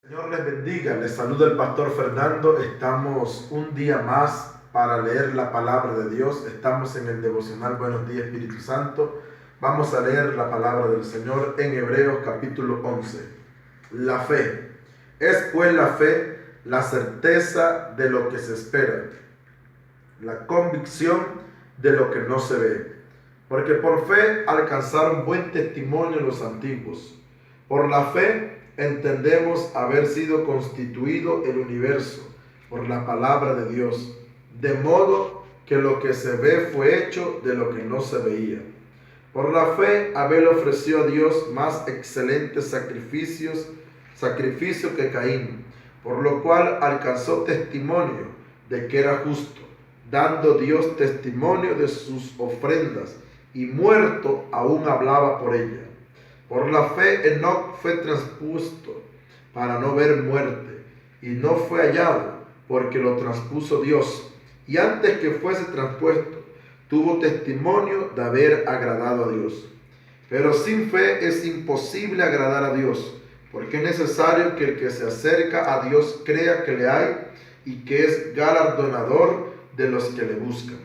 Señor les bendiga, les saluda el pastor Fernando. Estamos un día más para leer la palabra de Dios. Estamos en el devocional Buenos Días Espíritu Santo. Vamos a leer la palabra del Señor en Hebreos capítulo 11. La fe. Es pues la fe la certeza de lo que se espera, la convicción de lo que no se ve. Porque por fe alcanzaron buen testimonio los antiguos. Por la fe entendemos haber sido constituido el universo por la palabra de Dios, de modo que lo que se ve fue hecho de lo que no se veía. Por la fe Abel ofreció a Dios más excelentes sacrificio que Caín, por lo cual alcanzó testimonio de que era justo, dando Dios testimonio de sus ofrendas, y muerto aún hablaba por ella. Por la fe Enoc fue transpuesto para no ver muerte, y no fue hallado, porque lo transpuso Dios, y antes que fuese transpuesto, tuvo testimonio de haber agradado a Dios. Pero sin fe es imposible agradar a Dios, porque es necesario que el que se acerca a Dios crea que le hay y que es galardonador de los que le buscan.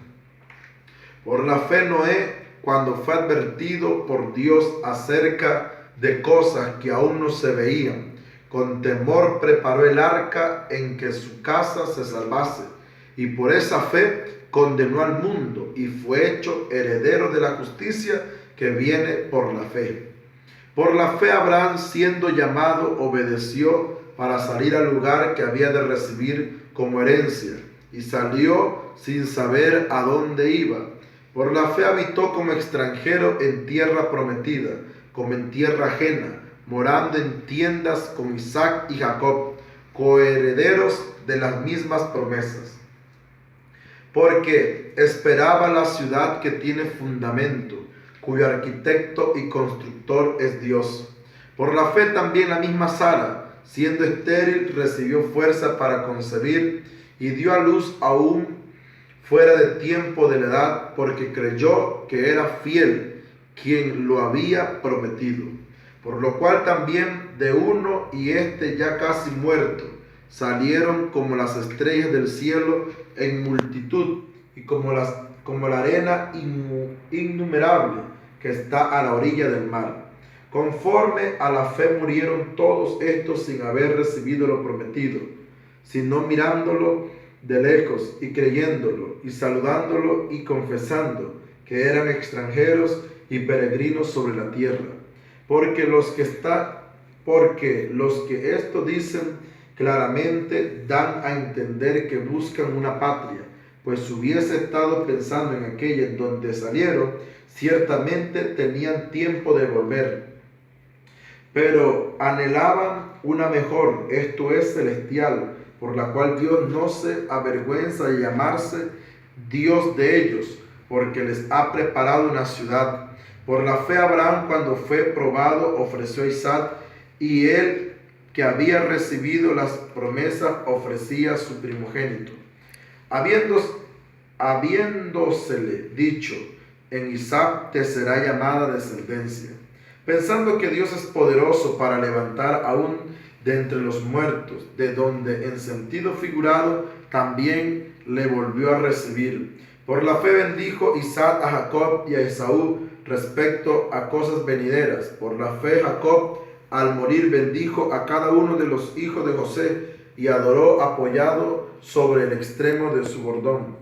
Por la fe Noé, cuando fue advertido por Dios acerca de cosas que aún no se veían, con temor preparó el arca en que su casa se salvase, y por esa fe condenó al mundo y fue hecho heredero de la justicia que viene por la fe. Por la fe Abraham, siendo llamado, obedeció para salir al lugar que había de recibir como herencia, y salió sin saber a dónde iba. Por la fe habitó como extranjero en tierra prometida, como en tierra ajena, morando en tiendas con Isaac y Jacob, coherederos de las mismas promesas. Porque esperaba la ciudad que tiene fundamento, cuyo arquitecto y constructor es Dios. Por la fe también la misma Sara, siendo estéril, recibió fuerza para concebir y dio a luz aún fuera de tiempo de la edad, porque creyó que era fiel quien lo había prometido. Por lo cual también de uno, y este ya casi muerto, salieron como las estrellas del cielo en multitud, y como la arena innumerable que está a la orilla del mar. Conforme a la fe murieron todos estos sin haber recibido lo prometido, sino mirándolo de lejos y creyéndolo y saludándolo y confesando que eran extranjeros y peregrinos sobre la tierra. Porque los que esto dicen claramente dan a entender que buscan una patria, pues si hubiese estado pensando en aquella en donde salieron, ciertamente tenían tiempo de volver. Pero anhelaban una mejor, esto es celestial, por la cual Dios no se avergüenza de llamarse Dios de ellos, porque les ha preparado una ciudad. Por la fe Abraham, cuando fue probado, ofreció a Isaac, y él, que había recibido las promesas, ofrecía su primogénito. Habiéndosele dicho, en Isaac te será llamada descendencia, pensando que Dios es poderoso para levantar aún de entre los muertos, de donde en sentido figurado también le volvió a recibir. Por la fe bendijo Isaac a Jacob y a Esaú respecto a cosas venideras. Por la fe Jacob, al morir, bendijo a cada uno de los hijos de José y adoró apoyado sobre el extremo de su bordón.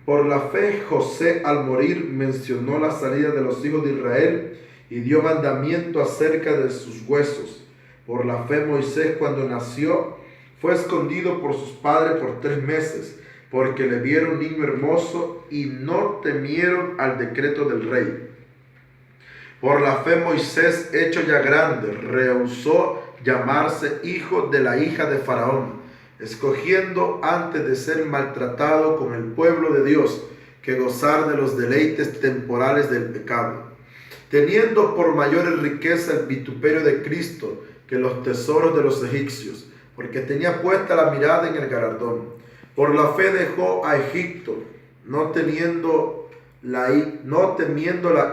Por la fe José, al morir, mencionó la salida de los hijos de Israel y dio mandamiento acerca de sus huesos. Por la fe Moisés, cuando nació, fue escondido por sus padres por 3 meses, porque le vieron niño hermoso y no temieron al decreto del rey. Por la fe Moisés, hecho ya grande, rehusó llamarse hijo de la hija de Faraón, escogiendo antes de ser maltratado con el pueblo de Dios que gozar de los deleites temporales del pecado, teniendo por mayor riqueza el vituperio de Cristo que los tesoros de los egipcios, porque tenía puesta la mirada en el galardón. Por la fe dejó a Egipto, no temiendo la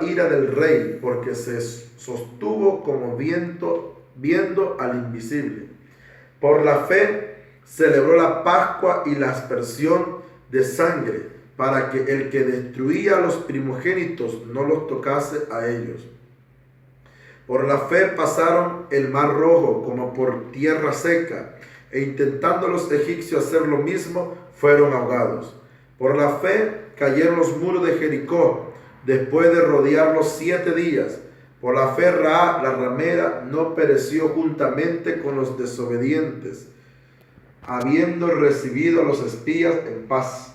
ira del rey, porque se sostuvo como viento viendo al invisible. Por la fe celebró la Pascua y la aspersión de sangre, para que el que destruía a los primogénitos no los tocase a ellos. Por la fe pasaron el mar rojo como por tierra seca, e intentando los egipcios hacer lo mismo, fueron ahogados. Por la fe cayeron los muros de Jericó, después de rodearlos 7 días. Por la fe Rahab, la ramera, no pereció juntamente con los desobedientes, habiendo recibido a los espías en paz.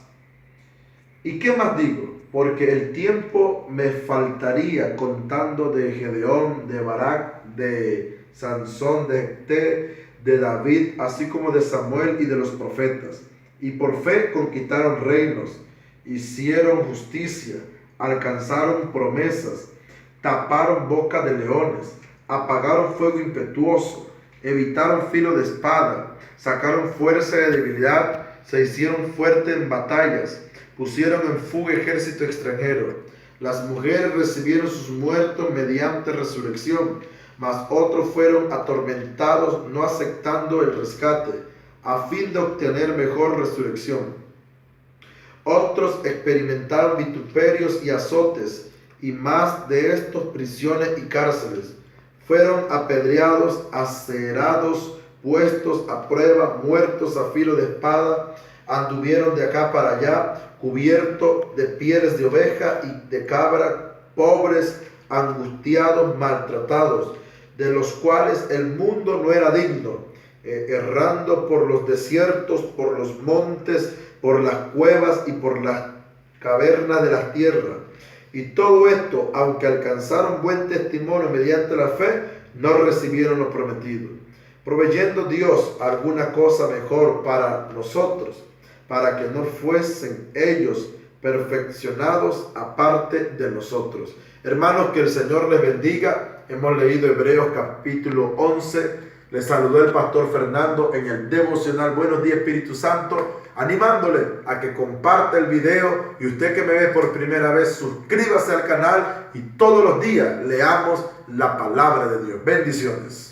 ¿Y qué más digo? Porque el tiempo me faltaría contando de Gedeón, de Barak, de Sansón, de Jefté, de David, así como de Samuel y de los profetas. Y por fe conquistaron reinos, hicieron justicia, alcanzaron promesas, taparon boca de leones, apagaron fuego impetuoso, evitaron filo de espada, sacaron fuerza de debilidad, se hicieron fuertes en batallas, pusieron en fuga ejército extranjero. Las mujeres recibieron sus muertos mediante resurrección, mas otros fueron atormentados no aceptando el rescate, a fin de obtener mejor resurrección. Otros experimentaron vituperios y azotes, y más de estos prisiones y cárceles. Fueron apedreados, acerados, puestos a prueba, muertos a filo de espada, anduvieron de acá para allá, cubiertos de pieles de oveja y de cabra, pobres, angustiados, maltratados, de los cuales el mundo no era digno, errando por los desiertos, por los montes, por las cuevas y por las cavernas de la tierra. Y todo esto, aunque alcanzaron buen testimonio mediante la fe, no recibieron lo prometido, proveyendo Dios alguna cosa mejor para nosotros, para que no fuesen ellos perfeccionados aparte de nosotros. Hermanos, que el Señor les bendiga. Hemos leído Hebreos capítulo 11. Les saludó el pastor Fernando en el devocional Buenos Días Espíritu Santo, animándole a que comparte el video, y usted que me ve por primera vez, suscríbase al canal y todos los días leamos la palabra de Dios. Bendiciones.